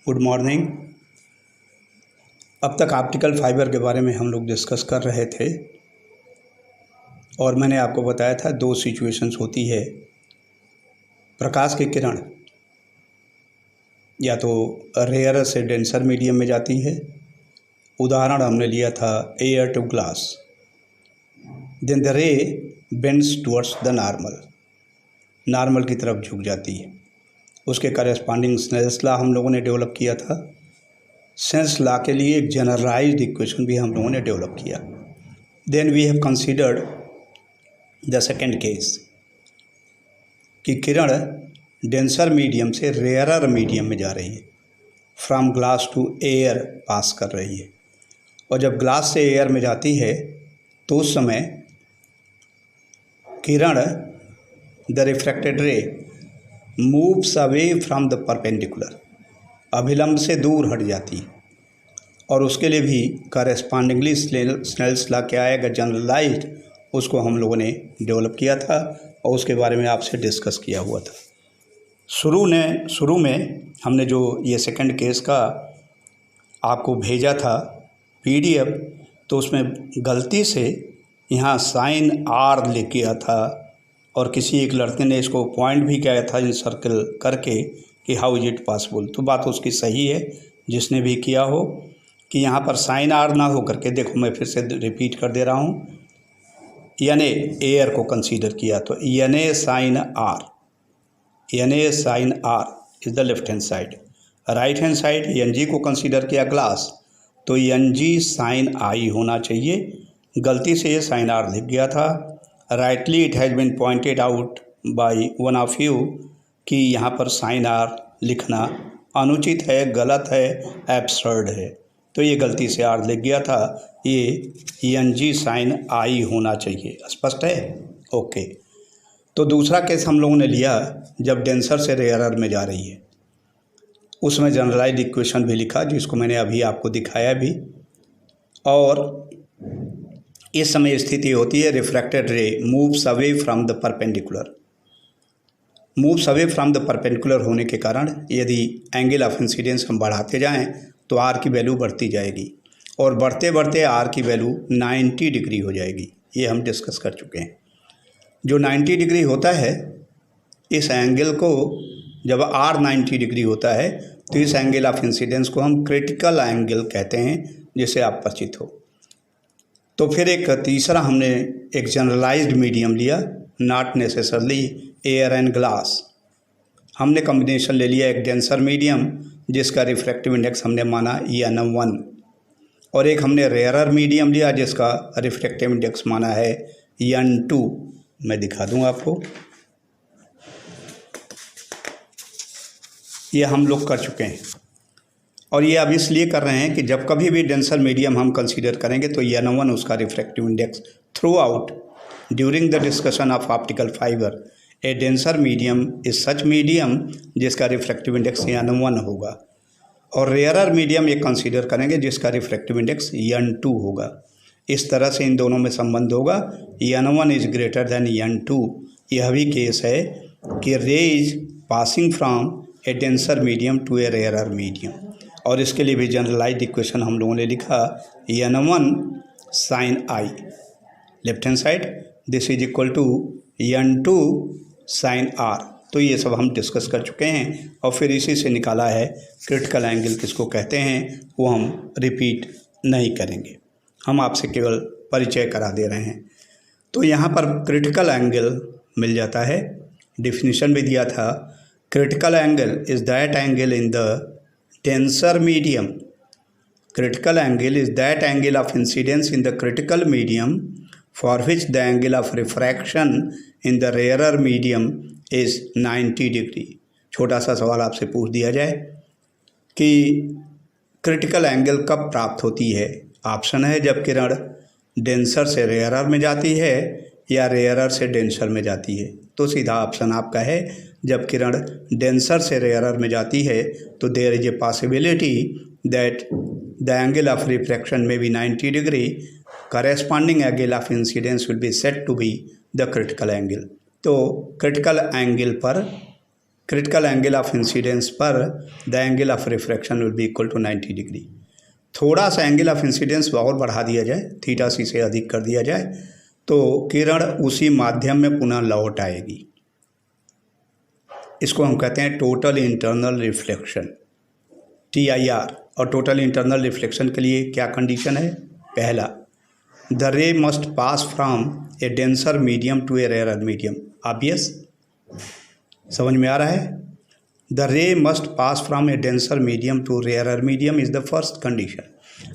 Good morning. अब तक optical fibre के बारे में हम लोग डिस्कस कर रहे थे और मैंने आपको बताया था दो सिचुएशंस होती है। प्रकाश की किरण या तो रेयर से डेंसर मीडियम में जाती है। उदाहरण हमने लिया था air to glass. Then the ray bends towards the normal की तरफ झुक जाती है। उसके करेस्पॉन्डिंग स्नेल्स लॉ हम लोगों ने डेवलप किया था। स्नेल्स लॉ के लिए एक जनरलाइज्ड इक्वेशन भी हम लोगों ने डेवलप किया। Then we have considered the second case कि किरण डेंसर मीडियम से रेयरर मीडियम में जा रही है, from glass to air pass कर रही है। और जब ग्लास से एयर में जाती है तो उस समय किरण the refracted ray moves away from the perpendicular, अभिलंब से दूर हट जाती है। और उसके लिए भी करेस्पॉन्डिंगली स्नेल्स लॉ क्या आएगा, जनरलाइज्ड, उसको हम लोगों ने डेवलप किया था और उसके बारे में आपसे डिस्कस किया हुआ था। शुरू में हमने जो ये सेकंड केस का आपको भेजा था PDF, तो उसमें गलती से यहाँ साइन R लिख गया था और किसी एक लड़के ने इसको पॉइंट भी किया था इन सर्कल करके कि हाउ इज इट पॉसिबल। तो बात उसकी सही है जिसने भी किया हो कि यहाँ पर साइन R ना हो करके, देखो मैं फिर से रिपीट कर दे रहा हूँ, यानी एयर को कंसीडर किया तो यानी sine R is the left hand side. Right hand side NG को कंसीडर किया ग्लास, तो NG साइन I होना चाहिए। गलती से ये साइन R लिख गया था। Rightly it has been pointed out by one of you कि यहाँ पर साइन R लिखना अनुचित है, गलत है, एब्सर्ड है। तो ये गलती से R लिख गया था, ये NG साइन I होना चाहिए। स्पष्ट है? ओके। तो दूसरा केस हम लोगों ने लिया जब डेंसर से रेयरर में जा रही है। उसमें जनरलाइज्ड इक्वेशन भी लिखा जिसको मैंने अभी आपको दिखाया भी। और इस समय स्थिति होती है refracted ray moves away from the perpendicular होने के कारण यदि एंगल ऑफ इंसिडेंस हम बढ़ाते जाएं तो R की वैल्यू बढ़ती जाएगी और बढ़ते बढ़ते R की वैल्यू 90 डिग्री हो जाएगी। ये हम डिस्कस कर चुके हैं। जो 90 डिग्री होता है, इस एंगल को जब R 90 डिग्री होता है तो इस एंगल ऑफ इंसिडेंस को हम क्रिटिकल एंगल कहते हैं, जिससे आप परिचित हो। तो फिर एक तीसरा हमने एक जनरलाइज्ड मीडियम लिया, not necessarily air and glass. हमने कॉम्बिनेशन ले लिया एक डेंसर मीडियम जिसका रिफ्रैक्टिव इंडेक्स हमने माना N1, और एक हमने रेयरर मीडियम लिया जिसका रिफ्रैक्टिव इंडेक्स माना है N2। मैं दिखा दूँ आपको, ये हम लोग कर चुके हैं। और ये अब इसलिए कर रहे हैं कि जब कभी भी डेंसर मीडियम हम कंसीडर करेंगे तो N1 उसका refractive index through out during the discussion of optical fibre A denser medium is such medium जिसका रिफ्रैक्टिव इंडेक्स N1 होगा। और रेयरर मीडियम ये कंसीडर करेंगे जिसका रिफ्रैक्टिव इंडेक्स N2 होगा। इस तरह से इन दोनों में संबंध होगा, N1 is greater than N2। यह भी केस है कि ray is passing from a denser medium to a rarer medium. और इसके लिए भी जनरलाइज्ड इक्वेशन हम लोगों ने लिखा N1 sine I left hand side, this is equal to N2 sine R। तो ये सब हम डिस्कस कर चुके हैं और फिर इसी से निकाला है क्रिटिकल एंगल किसको कहते हैं, वो हम रिपीट नहीं करेंगे, हम आपसे केवल परिचय करा दे रहे हैं। तो यहाँ पर क्रिटिकल एंगल मिल जाता है, डिफिनीशन भी दिया था। Critical angle is that angle in the denser medium, critical angle is that angle of incidence in the critical medium for which the angle of refraction in the rarer medium is 90 degree. छोटा सा सवाल आपसे पूछ दिया जाए कि critical angle कब प्राप्त होती है। ऑप्शन है जब किरण डेंसर से रेयरर में जाती है या रेयरर से डेंसर में जाती है। तो सीधा ऑप्शन आपका है जब किरण डेंसर से रेयरर में जाती है तो there is a possibility that the angle of refraction may be 90 degree, corresponding angle of incidence will be said to be the critical angle। तो critical angle पर क्रिटिकल एंगल ऑफ इंसिडेंस पर the angle of refraction will be equal to 90 degree. थोड़ा सा angle of incidence और बढ़ा दिया जाए, theta C से अधिक कर दिया जाए, तो किरण उसी माध्यम में पुनः लौट आएगी। इसको हम कहते हैं टोटल इंटरनल रिफ्लेक्शन, TIR। और टोटल इंटरनल रिफ्लेक्शन के लिए क्या कंडीशन है? पहला, the ray must pass from a denser medium to a rare medium. Obvious, समझ में आ रहा है? The ray must pass from a denser medium to rare medium is the first condition,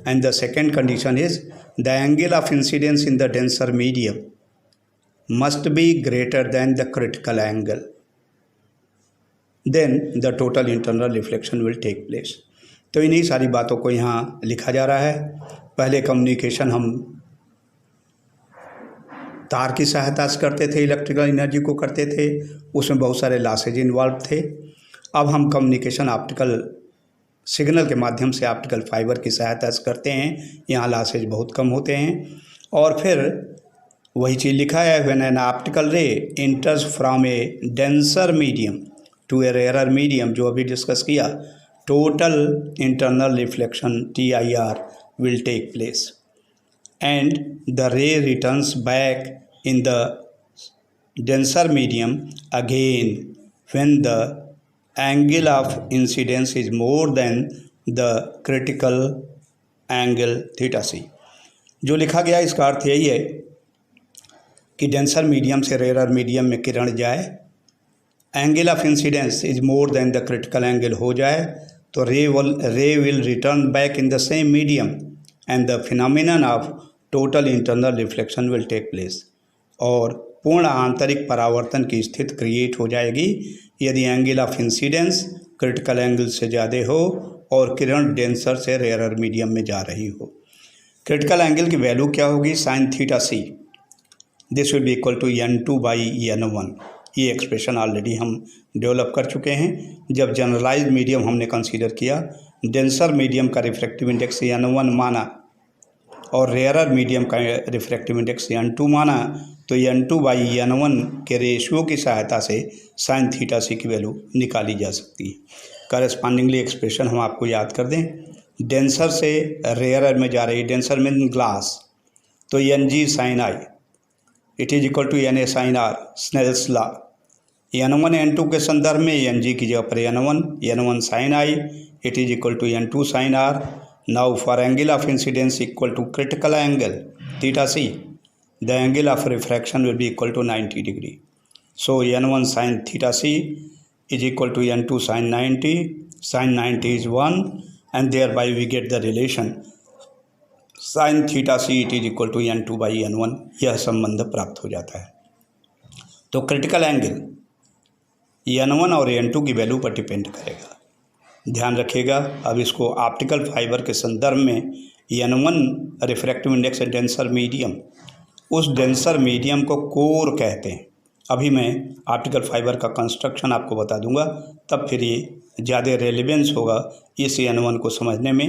and the second condition is the angle of incidence in the denser medium must be greater than the critical angle, then the total internal reflection will take place. तो इन्हीं सारी बातों को यहाँ लिखा जा रहा है। पहले कम्युनिकेशन हम तार की सहायता से करते थे, इलेक्ट्रिकल एनर्जी को करते थे, उसमें बहुत सारे लॉसेज इन्वॉल्व थे। अब हम कम्युनिकेशन ऑप्टिकल सिग्नल के माध्यम से ऑप्टिकल फाइबर की सहायता से करते हैं, यहाँ लॉसेज बहुत कम होते हैं। और फिर वही चीज़ लिखा है, when an optical ray enters from a denser medium to a rare medium, जो अभी डिस्कस किया, total internal reflection TIR will take place and the ray returns back in the denser medium again when the angle of incidence is more than the critical angle theta c। जो लिखा गया इसका अर्थ यही है कि denser medium से rare medium में किरण जाए, angle of incidence is more than the critical angle हो जाए, तो ray will return back in the same medium and the phenomenon of total internal reflection will take place. और पूर्ण आंतरिक परावर्तन की स्थिति क्रिएट हो जाएगी यदि angle of incidence critical angle से ज़्यादा हो और किरण डेंसर से रेयर मीडियम में जा रही हो। क्रिटिकल एंगल की वैल्यू क्या होगी? Sine theta C, this will be equal to N2/N1। ये एक्सप्रेशन ऑलरेडी हम डेवलप कर चुके हैं जब जनरलाइज मीडियम हमने कंसीडर किया। डेंसर मीडियम का रिफ्रैक्टिव इंडेक्स N1 माना और रेयर मीडियम का रिफ्रैक्टिव इंडेक्स N2 माना, तो N2/N1 के रेशियो की सहायता से साइन थीटा सी की वैल्यू निकाली जा सकती है। करस्पॉन्डिंगली एक्सप्रेशन हम आपको याद कर दें, डेंसर से रेयर में जा रही, डेंसर मीन ग्लास, तो Ng sine I it is equal to Na sine R, Snell's law. N1 N2 के संदर्भ में Ng की जगह पर N1 sine I it is equal to N2 sine R। Now for angle of incidence equal to critical angle theta C, the angle of refraction will be equal to 90 degree. So N1 sin theta c is equal to N2 sin 90. Sin 90 is 1 and thereby we get the relation sin theta c it is equal to N2/N1। यह संबंध प्राप्त हो जाता है। तो critical angle N1 और N2 की value पर डिपेंड करेगा, ध्यान रखिएगा। अब इसको ऑप्टिकल फाइबर के संदर्भ में N1 refractive index denser medium, उस डेंसर मीडियम को कोर कहते हैं। अभी मैं ऑप्टिकल फाइबर का कंस्ट्रक्शन आपको बता दूंगा, तब फिर ये ज़्यादा रेलेवेंस होगा इस N1 को समझने में।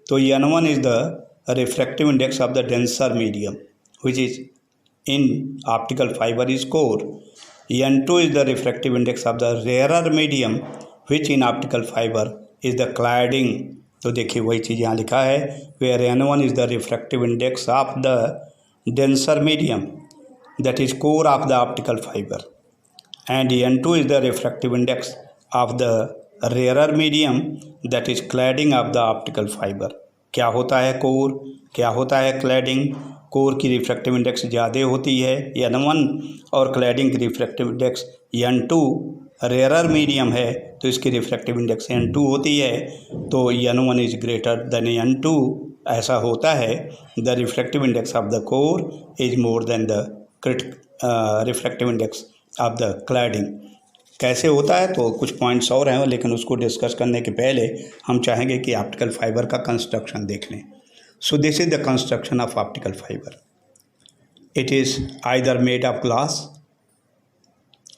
तो N1 is the refractive index of the denser medium which is in optical fibre is core. N2 is the refractive index of the rarer medium which in optical fibre is the cladding. तो देखिए वही चीज़ यहाँ लिखा है, where N1 is the refractive index of the denser medium that is core of the optical fiber and N2 is the refractive index of the rarer medium that is cladding of the optical fiber। क्या होता है core, क्या होता है cladding? Core की refractive index ज़्यादा होती है N1 और क्लैडिंग की refractive index N2। Rare medium है तो इसकी रिफ्रैक्टिव इंडेक्स N2 होती है, तो N1 is greater than N2। ऐसा होता है the refractive index of the core is more than the refractive index of the cladding. कैसे होता है तो कुछ पॉइंट्स और हैं, लेकिन उसको डिस्कस करने के पहले हम चाहेंगे कि ऑप्टिकल फाइबर का कंस्ट्रक्शन देख लें। सो this is the construction of optical fibre. It is either made of glass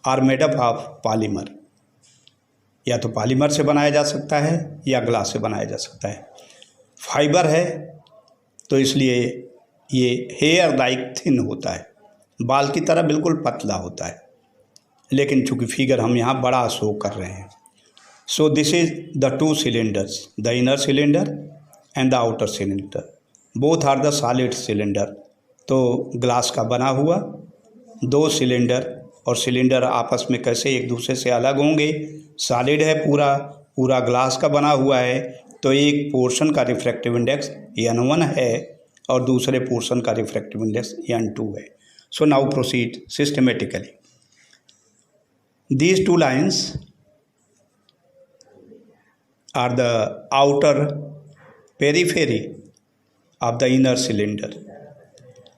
और मेड अप ऑफ पॉलीमर। या तो पॉलीमर से बनाया जा सकता है या ग्लास से बनाया जा सकता है। फाइबर है तो इसलिए ये हेयर लाइक थिन होता है, बाल की तरह बिल्कुल पतला होता है। लेकिन चूँकि फिगर हम यहाँ बड़ा शो कर रहे हैं। So this is the two cylinders, the inner cylinder and the outer cylinder, both are the solid cylinder. तो ग्लास का बना हुआ दो सिलेंडर, और सिलेंडर आपस में कैसे एक दूसरे से अलग होंगे, सॉलिड है पूरा पूरा ग्लास का बना हुआ है, तो एक पोर्शन का रिफ्रैक्टिव इंडेक्स n1 है और दूसरे पोर्शन का रिफ्रैक्टिव इंडेक्स n2 है। So now proceed systematically. These two lines are the outer periphery of the inner cylinder.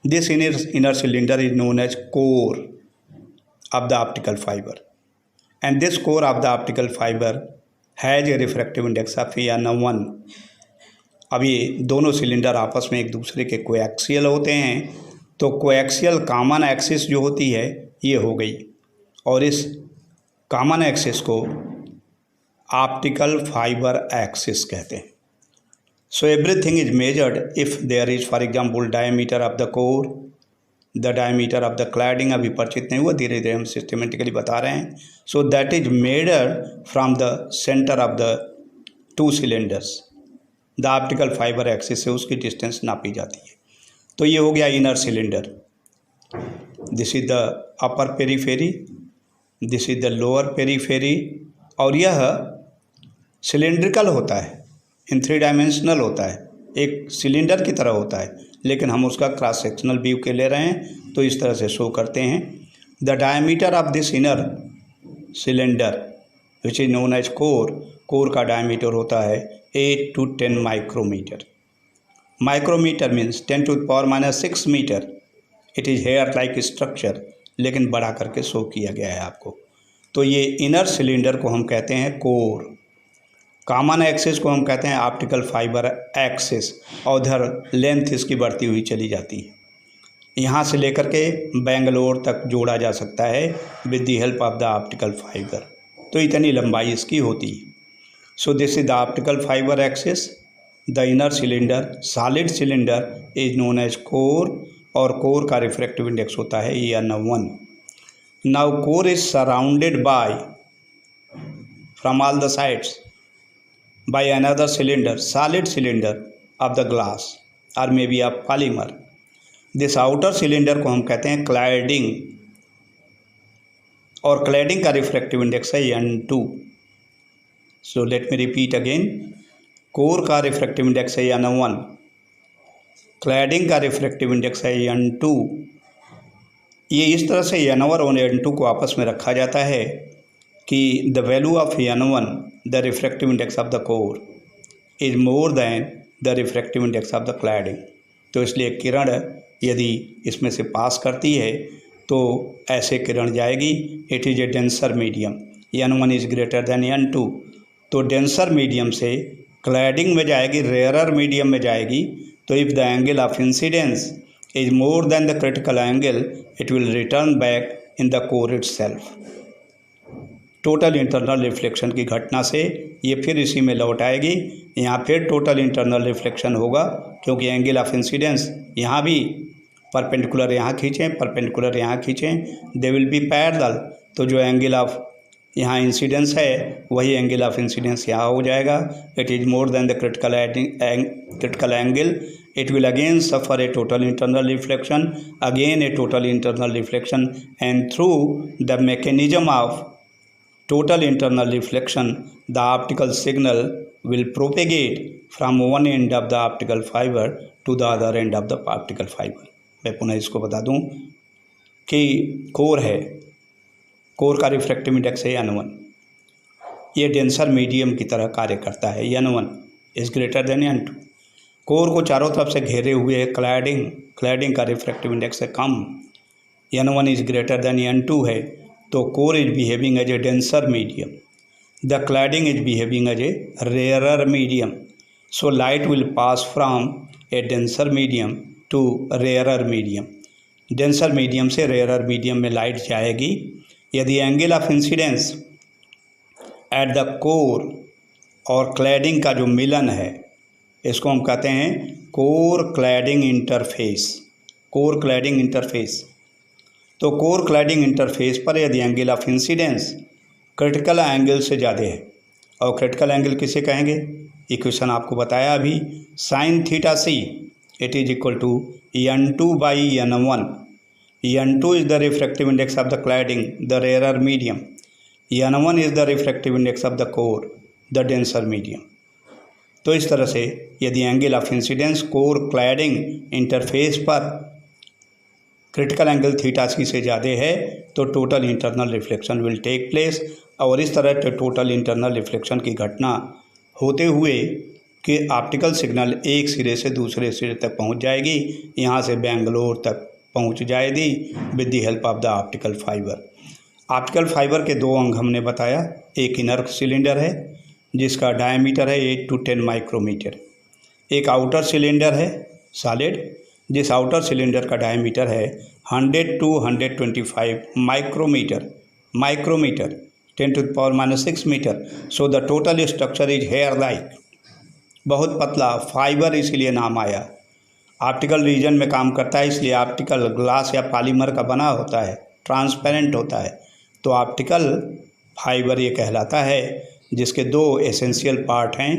This inner cylinder is known as core of the optical fiber, and this core of the optical fiber has a refractive index of n1. अब ये दोनों cylinder आपस में एक दूसरे के coaxial होते हैं, तो कोएक्सियल कॉमन एक्सिस जो होती है ये हो गई, और इस कॉमन एक्सिस को ऑप्टिकल फाइबर एक्सिस कहते हैं। So everything is measured if there is for example diameter of the core, the diameter of the cladding अभी परिचित नहीं हुआ, धीरे धीरे हम सिस्टमेटिकली बता रहे हैं। So that is measured from the centre of the two cylinders, the optical fibre axis से उसकी डिस्टेंस नापी जाती है। तो ये हो गया inner cylinder, this is the upper periphery, this is the lower periphery, और यह सिलेंड्रिकल होता है, इन 3 डायमेंशनल होता है, एक सिलेंडर की तरह होता है, लेकिन हम उसका क्रॉस सेक्शनल व्यू के ले रहे हैं तो इस तरह से शो करते हैं। The diameter of this inner cylinder which is known as core, core का डायमीटर होता है 8 to 10 micrometre. Micrometre means 10 to the power -6 metre. It is hair like structure, लेकिन बड़ा करके शो किया गया है आपको। तो ये इनर सिलेंडर को हम कहते हैं कोर, कॉमन एक्सिस को हम कहते हैं ऑप्टिकल फाइबर एक्सिस, और उधर लेंथ इसकी बढ़ती हुई चली जाती है, यहाँ से लेकर के बेंगलोर तक जोड़ा जा सकता है with the help of the optical fibre. तो इतनी लंबाई इसकी होती है। So this is the optical fibre axis, the inner cylinder, solid cylinder is known as core, और कोर का रिफ्रैक्टिव इंडेक्स होता है n1। Now core is surrounded by from all the sides by another cylinder, solid cylinder of the glass और may be of polymer. This outer cylinder को हम कहते हैं cladding, और क्लैडिंग का रिफ्रैक्टिव इंडेक्स है n2। So let me repeat again, core का refractive index है n1, क्लैडिंग का रिफ्रैक्टिव इंडेक्स है n2। ये इस तरह से n1 और n2 को आपस में रखा जाता है कि the value of n1, the refractive index of the core, is more than the refractive index of the cladding. तो इसलिए किरण यदि इसमें से पास करती है तो ऐसे किरण जाएगी, it is a denser medium, n1 is greater than n2। तो डेंसर मीडियम से क्लैडिंग में जाएगी, रेयरर मीडियम में जाएगी। तो if the angle of incidence is more than the critical angle, it will return back in the core itself. Total internal reflection की घटना से ये फिर इसी में लौट आएगी, यहाँ फिर टोटल इंटरनल रिफ्लेक्शन होगा, क्योंकि एंगल ऑफ इंसिडेंस यहाँ भी परपेंडिकुलर यहाँ खींचें, परपेंडिकुलर यहाँ खींचें, दे विल बी पैरेलल। तो जो एंगल ऑफ यहाँ इंसिडेंस है वही एंगल ऑफ इंसिडेंस यहाँ हो जाएगा। It is more than the critical angle, it will again suffer a total internal reflection, again a total internal reflection, and through the mechanism of total internal reflection, the optical signal will propagate from one end of the optical fiber to the other end of the optical fiber. मैं पुनः इसको बता दूं कि core है, core का refractive index है n1, ये डेंसर मीडियम की तरह कार्य करता है, n1 is greater than n2। Core को चारों तरफ से घेरे हुए है क्लैडिंग का रिफ्रैक्टिव इंडेक्स है कम, n1 is greater than n2 है। तो core is behaving as a denser medium, the cladding is behaving as a rarer medium. So light will pass from a denser medium to rarer medium. Denser medium से rarer medium में light जाएगी। यदि angle of incidence at the core और cladding का जो मिलन है, इसको हम कहते हैं core cladding interface, core cladding interface. तो कोर क्लैडिंग इंटरफेस पर यदि angle of incidence critical angle से ज़्यादा है, और क्रिटिकल एंगल किसे कहेंगे, इक्वेशन आपको बताया अभी, sine theta C it is equal to n2 by n1। n2 is the refractive index of the cladding, the rare medium, n1 is the refractive index of the core, the denser medium. तो इस तरह से यदि angle of incidence core cladding interface पर critical angle theta C से ज़्यादा है तो total internal reflection will take place, और इस तरह टोटल इंटरनल रिफ्लेक्शन की घटना होते हुए कि ऑप्टिकल सिग्नल एक सिरे से दूसरे सिरे तक पहुंच जाएगी, यहाँ से बेंगलोर तक पहुंच जाएगी with the help of the optical fibre. Optical fibre के दो अंग हमने बताया, एक इनर सिलेंडर है जिसका डायमीटर है 8 to 10 माइक्रोमीटर, एक आउटर सिलेंडर है सॉलिड जिस आउटर सिलेंडर का डायमीटर है 100 to 125 micrometre 10⁻⁻6 metre. So the total structure is hair like, बहुत पतला फाइबर इसलिए नाम आया। ऑप्टिकल रीजन में काम करता है इसलिए ऑप्टिकल ग्लास या पॉलीमर का बना होता है, ट्रांसपेरेंट होता है, तो ऑप्टिकल फाइबर ये कहलाता है, जिसके दो एसेंशियल पार्ट हैं।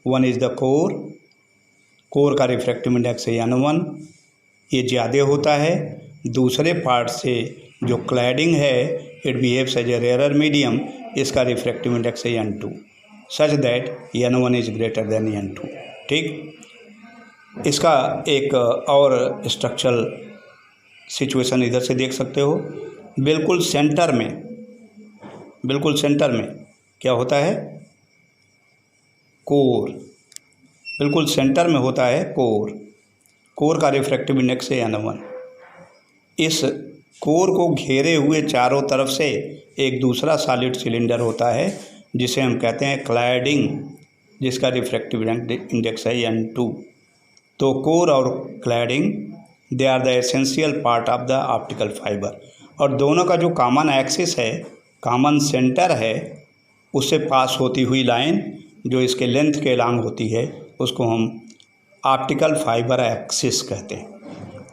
वन इज़ द कोर का रिफ्रैक्टिव इंडेक्स है n1, ये ज़्यादा होता है। दूसरे पार्ट से जो क्लैडिंग है it behaves as a rare medium, इसका रिफ्रैक्टिव इंडेक्स है n2 such that n1 is greater than n2। ठीक, इसका एक और स्ट्रक्चरल सिचुएशन इधर से देख सकते हो, बिल्कुल सेंटर में क्या होता है, कोर, बिल्कुल सेंटर में होता है कोर का रिफ्रैक्टिव इंडेक्स है n1। इस कोर को घेरे हुए चारों तरफ से एक दूसरा सॉलिड सिलेंडर होता है जिसे हम कहते हैं क्लैडिंग, जिसका रिफ्रैक्टिव इंडेक्स है n2। तो कोर और cladding they are the essential part of the optical fibre, और दोनों का जो कॉमन एक्सिस है, कॉमन सेंटर है, उससे पास होती हुई लाइन जो इसके लेंथ के लॉन्ग होती है उसको हम ऑप्टिकल फाइबर एक्सिस कहते हैं।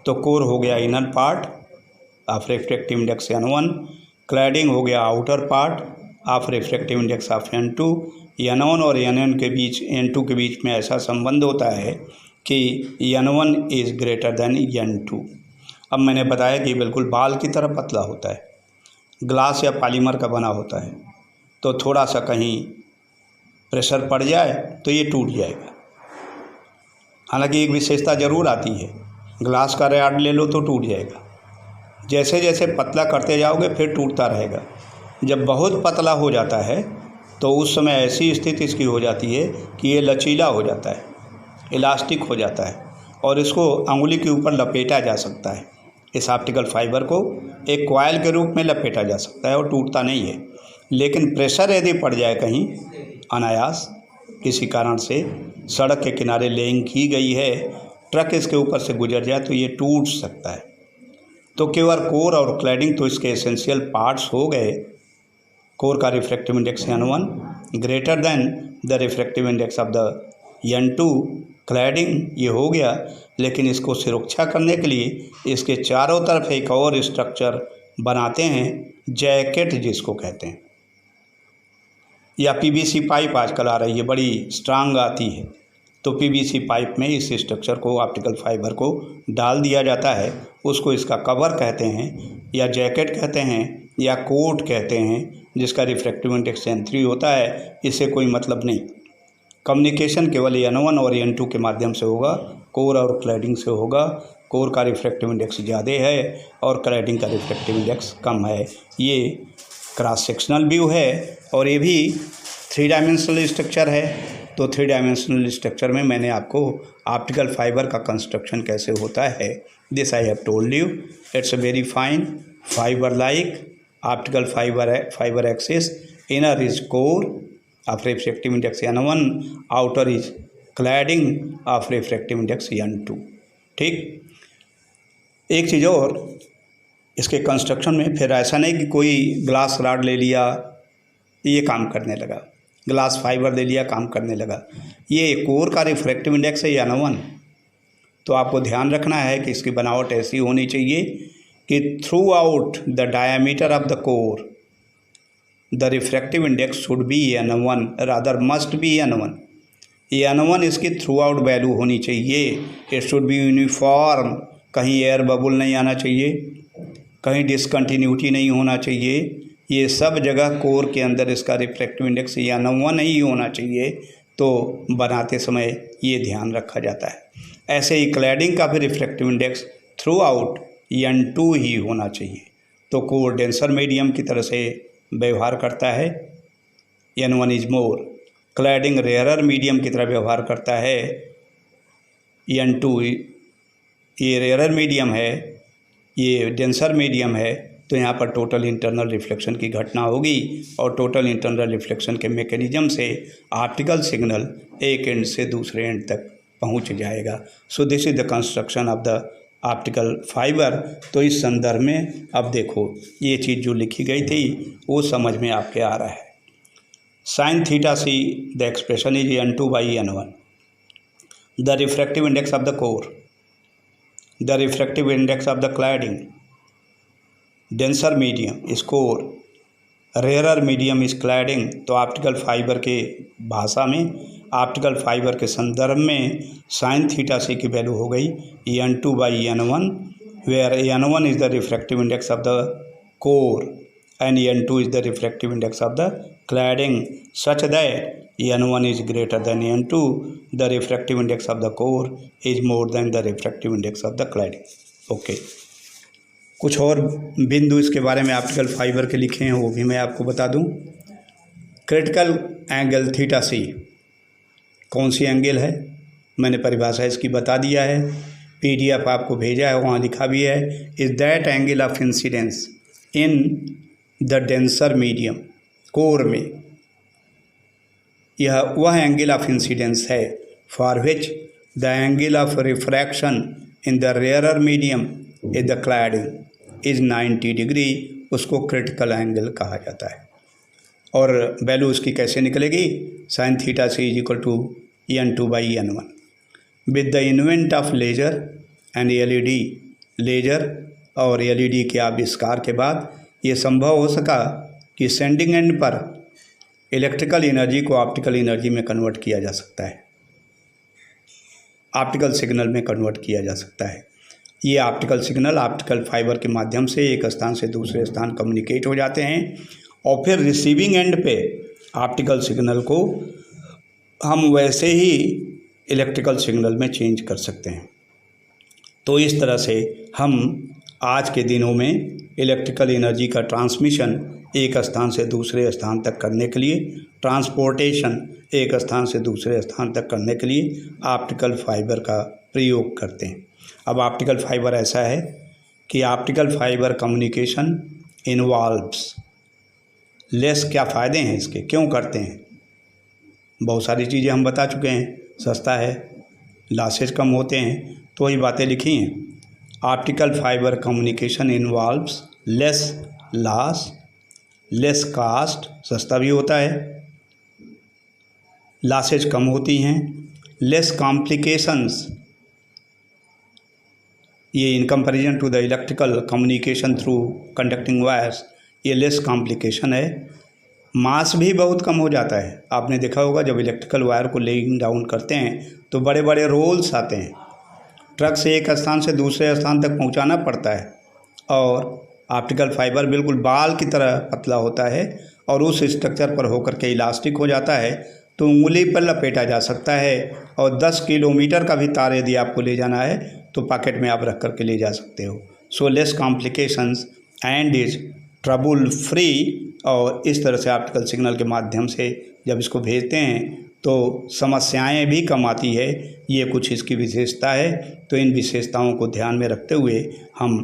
तो कोर हो गया inner part of refractive index n1, cladding हो गया outer part of refractive index of n2। n1 और n2 के बीच में ऐसा संबंध होता है कि n1 is greater than n2। अब मैंने बताया कि बिल्कुल बाल की तरह पतला होता है, ग्लास या पॉलीमर का बना होता है, तो थोड़ा सा कहीं प्रेशर पड़ जाए तो ये टूट जाएगा। हालांकि एक विशेषता ज़रूर आती है, ग्लास का रॉड ले लो तो टूट जाएगा, जैसे जैसे पतला करते जाओगे फिर टूटता रहेगा। जब बहुत पतला हो जाता है तो उस समय ऐसी स्थिति इसकी हो जाती है कि ये लचीला हो जाता है, इलास्टिक हो जाता है, और इसको अंगुली के ऊपर लपेटा जा सकता है। इस ऑप्टिकल फाइबर को एक कॉइल के रूप में लपेटा जा सकता है और टूटता नहीं है। लेकिन प्रेशर यदि पड़ जाए कहीं अनायास किसी कारण से, सड़क के किनारे लेइंग की गई है, ट्रक इसके ऊपर से गुजर जाए तो ये टूट सकता है। तो केवल कोर और क्लैडिंग तो इसके एसेंशियल पार्ट्स हो गए। कोर का refractive index n1 greater than the refractive index of the n2, cladding ये हो गया। लेकिन इसको सुरक्षा करने के लिए इसके चारों तरफ एक और स्ट्रक्चर बनाते हैं, जैकेट जिसको कहते हैं, या पीवीसी पाइप आजकल आ रही है, बड़ी स्ट्रांग आती है, तो पीवीसी पाइप में इस स्ट्रक्चर को, ऑप्टिकल फाइबर को डाल दिया जाता है। उसको इसका कवर कहते हैं, या जैकेट कहते हैं, या कोट कहते हैं, जिसका रिफ्रैक्टिव इंडेक्स n3 होता है। इससे कोई मतलब नहीं, कम्युनिकेशन केवल n1 और n2 के माध्यम से होगा, कोर और क्लैडिंग से होगा। कोर का रिफ्रैक्टिव इंडेक्स ज़्यादा है और क्लैडिंग का रिफ्रैक्टिव इंडेक्स कम है। ये क्रॉस सेक्शनल व्यू है और ये भी 3 डायमेंशनल स्ट्रक्चर है। तो 3 डायमेंशनल स्ट्रक्चर में मैंने आपको ऑप्टिकल फाइबर का कंस्ट्रक्शन कैसे होता है, this I have told you. It's a very fine fibre like optical fibre axis, inner is core of refractive index n1, outer is cladding of refractive index n2। ठीक, एक चीज़ और, इसके construction में फिर ऐसा नहीं कि कोई ग्लास रॉड ले लिया ये काम करने लगा, ग्लास फाइबर ले लिया काम करने लगा। ये कोर का रिफ्रैक्टिव इंडेक्स है n1, तो आपको ध्यान रखना है कि इसकी बनावट ऐसी होनी चाहिए कि through out the diameter of the core the refractive index should be N1, rather must be N1। ये N1 इसकी थ्रू आउट वैल्यू होनी चाहिए। इट शुड बी यूनिफॉर्म, कहीं एयर बबुल नहीं आना चाहिए, कहीं डिसकंटिन्यूटी नहीं होना चाहिए। ये सब जगह कोर के अंदर इसका रिफ्रैक्टिव इंडेक्स N1 ही होना चाहिए। तो बनाते समय ये ध्यान रखा जाता है। ऐसे ही क्लैडिंग का भी refractive index through out N2 ही होना चाहिए। तो कोर डेंसर मीडियम की तरह से व्यवहार करता है, N1 is more. Cladding rarer medium की तरह व्यवहार करता है, N2। ये रेयरर मीडियम है, ये डेंसर मीडियम है, तो यहाँ पर टोटल इंटरनल रिफ्लेक्शन की घटना होगी और टोटल इंटरनल रिफ्लेक्शन के मैकेनिज्म से ऑप्टिकल सिग्नल एक एंड से दूसरे एंड तक पहुँच जाएगा। सो this is the construction of the optical fibre. तो इस संदर्भ में अब देखो ये चीज़ जो लिखी गई थी वो समझ में आपके आ रहा है। Sign theta see the expression is N2 by N1। The refractive index of the core, the refractive index of the cladding, denser medium is core, rarer medium is cladding. तो ऑप्टिकल फाइबर के भाषा में, optical fibre के संदर्भ में sign theta सी की value हो गई N2 by N1, where N1 is the refractive index of the core and N2 is the refractive index of the cladding, such that N1 is greater than N2, the refractive index of the core is more than the refractive index of the cladding। Okay, कुछ और बिंदु इसके बारे में optical fibre के लिखे हैं वो भी मैं आपको बता दूं। क्रिटिकल एंगल थीटा सी कौन सी एंगल है, मैंने परिभाषा इसकी बता दिया है, PDF आपको भेजा है, वहाँ लिखा भी है। Is that angle of incidence in the denser medium, core में यह वह एंगल ऑफ इंसिडेंस है for which the angle of refraction in the rarer medium in the cladding is 90 degree, उसको क्रिटिकल एंगल कहा जाता है। और वैल्यू उसकी कैसे निकलेगी, sine theta C is equal to N2 by N1। With the invent of laser and LED, laser और LED के आविष्कार के बाद ये संभव हो सका कि सेंडिंग एंड पर इलेक्ट्रिकल एनर्जी को ऑप्टिकल एनर्जी में कन्वर्ट किया जा सकता है, ऑप्टिकल सिग्नल में कन्वर्ट किया जा सकता है। ये ऑप्टिकल सिग्नल ऑप्टिकल फाइबर के माध्यम से एक स्थान से दूसरे स्थान कम्युनिकेट हो जाते हैं और फिर रिसीविंग एंड पे ऑप्टिकल सिग्नल को हम वैसे ही इलेक्ट्रिकल सिग्नल में चेंज कर सकते हैं। तो इस तरह से हम आज के दिनों में इलेक्ट्रिकल एनर्जी का ट्रांसमिशन एक स्थान से दूसरे स्थान तक करने के लिए, ट्रांसपोर्टेशन एक स्थान से दूसरे स्थान तक करने के लिए ऑप्टिकल फाइबर का प्रयोग करते हैं। अब ऑप्टिकल फाइबर ऐसा है कि optical fibre communication involves less. क्या फ़ायदे हैं इसके, क्यों करते हैं, बहुत सारी चीज़ें हम बता चुके हैं। सस्ता है, लॉसेज कम होते हैं, तो वही बातें लिखी हैं। Optical fibre communication involves less loss, less cost, सस्ता भी होता है, लॉसेज कम होती हैं, लेस कॉम्प्लिकेशंस, ये in comparison to the electrical communication through conducting wires, ये लेस कॉम्प्लिकेशन है। मास भी बहुत कम हो जाता है। आपने देखा होगा जब इलेक्ट्रिकल वायर को लेइंग डाउन करते हैं तो बड़े बड़े रोल्स आते हैं, ट्रक से एक स्थान से दूसरे स्थान तक पहुंचाना पड़ता है, और ऑप्टिकल फाइबर बिल्कुल बाल की तरह पतला होता है और उस स्ट्रक्चर पर होकर के इलास्टिक हो जाता है, तो उंगली पर लपेटा जा सकता है। और 10 किलोमीटर का भी तार यदि आपको ले जाना है तो पॉकेट में आप रख करके ले जा सकते हो। So less complications and is trouble free. और इस तरह से ऑप्टिकल सिग्नल के माध्यम से जब इसको भेजते हैं तो समस्याएं भी कम आती है। ये कुछ इसकी विशेषता है। तो इन विशेषताओं को ध्यान में रखते हुए हम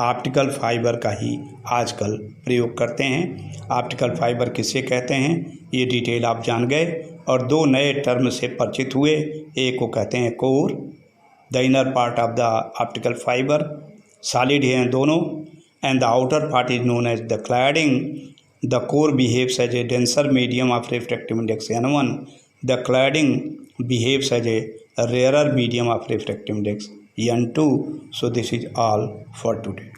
ऑप्टिकल फाइबर का ही आजकल प्रयोग करते हैं। ऑप्टिकल फाइबर किसे कहते हैं ये डिटेल आप जान गए, और दो नए टर्म से परिचित हुए। एक को कहते हैं core, the inner part of the optical fibre, solid हैं दोनों, and the outer part is known as the cladding. The core behaves as a denser medium of refractive index N1, the cladding behaves as a rarer medium of refractive index N2. So this is all for today.